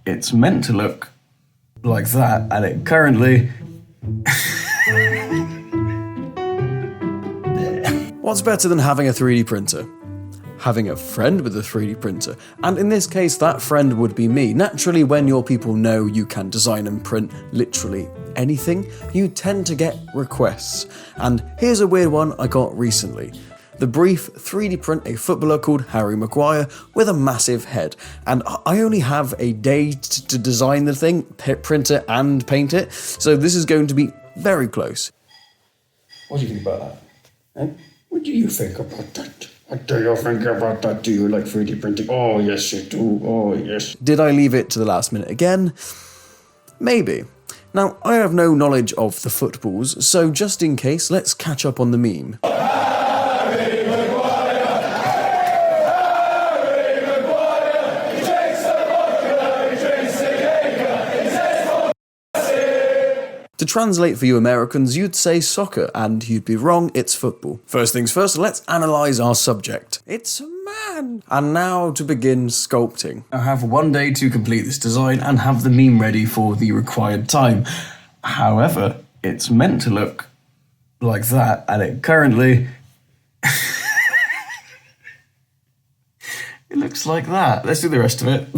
it's meant to look like that, and it currently... What's better than having a 3D printer? Having a friend with a 3D printer. And in this case, that friend would be me. Naturally, when your people know you can design and print literally anything, you tend to get requests. And here's a weird one I got recently. The brief 3D print a footballer called Harry Maguire with a massive head. And I only have a day to design the thing, print it and paint it. So this is going to be very close. What do you think about that? What do you think about that? What do you think about that? Do you like 3D printing? Oh, yes, you do. Oh, yes. Did I leave it to the last minute again? Maybe. Now, I have no knowledge of the footballs, so just in case, let's catch up on the meme. To translate for you Americans, you'd say soccer, and you'd be wrong, it's football. First things first, let's analyse our subject. It's a man! And now to begin sculpting. I have 1 day to complete this design and have the meme ready for the required time. However, it's meant to look like that, and it currently... it looks like that. Let's do the rest of it.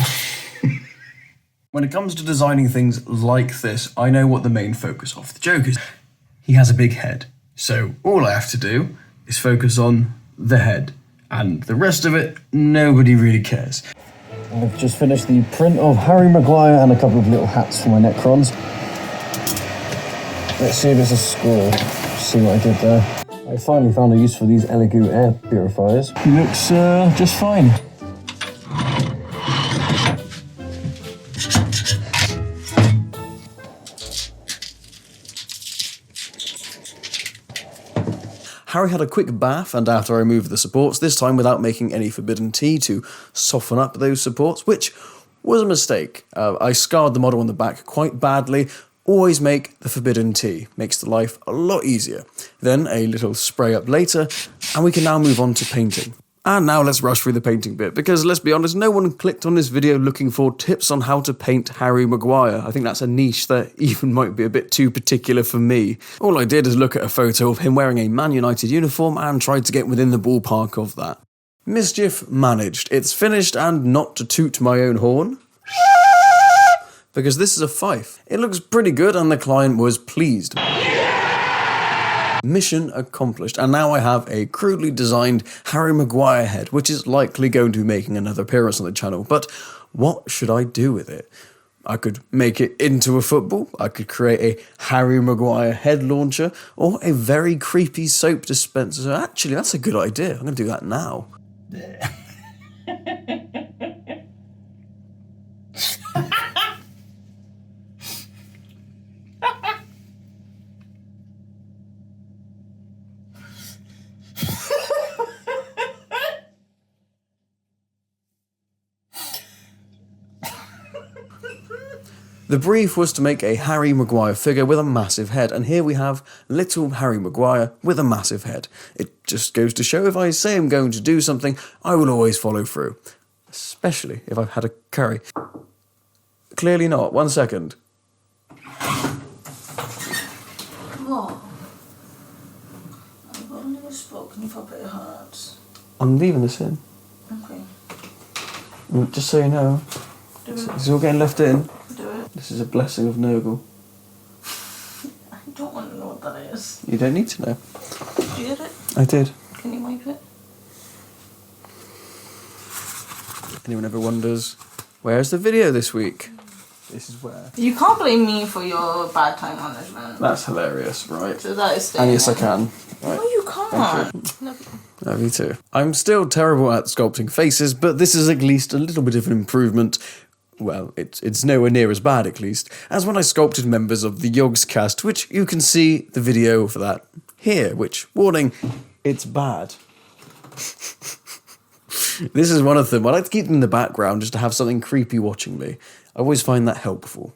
When it comes to designing things like this, I know what the main focus of the joke is. He has a big head, so all I have to do is focus on the head, and the rest of it, nobody really cares. I've just finished the print of Harry Maguire and a couple of little hats for my Necrons. Let's see if it's a score. See what I did there. I finally found a use for these Elegoo air purifiers. He looks just fine. Harry had a quick bath, and after I removed the supports, this time without making any forbidden tea to soften up those supports, which was a mistake. I scarred the model on the back quite badly. Always make the forbidden tea. Makes the life a lot easier. Then a little spray up later, and we can now move on to painting. And now let's rush through the painting bit, because let's be honest, no one clicked on this video looking for tips on how to paint Harry Maguire. I think that's a niche that even might be a bit too particular for me. All I did is look at a photo of him wearing a Man United uniform and tried to get within the ballpark of that. Mischief managed. It's finished, and not to toot my own horn, because this is a fife. It looks pretty good and the client was pleased. Mission accomplished, and now I have a crudely designed Harry Maguire head, which is likely going to be making another appearance on the channel, but what should I do with it? I could make it into a football, I could create a Harry Maguire head launcher, or a very creepy soap dispenser. Actually, that's a good idea. I'm going to do that now. The brief was to make a Harry Maguire figure with a massive head, and here we have little Harry Maguire with a massive head. It just goes to show if I say I'm going to do something, I will always follow through. Especially if I've had a curry. Clearly not. 1 second. What? I've got a little spot. Can you pop it at hearts? I'm leaving this in. Okay. Just so you know. Do it. It's all getting left in. Do it. This is a blessing of Nogel. I don't want to know what that is. You don't need to know. Did you get it? I did. Can you wipe it? Anyone ever wonders, where's the video this week? This is where. You can't blame me for your bad time management. That's hilarious, right? So that is And yes, I can. Right. No, you can't. Love you. Love you too. I'm still terrible at sculpting faces, but this is at least a little bit of an improvement. Well, it's nowhere near as bad, at least, as when I sculpted members of the Yogs cast, which you can see the video for that here, which, warning, it's bad. This is one of them. I like to keep them in the background just to have something creepy watching me. I always find that helpful.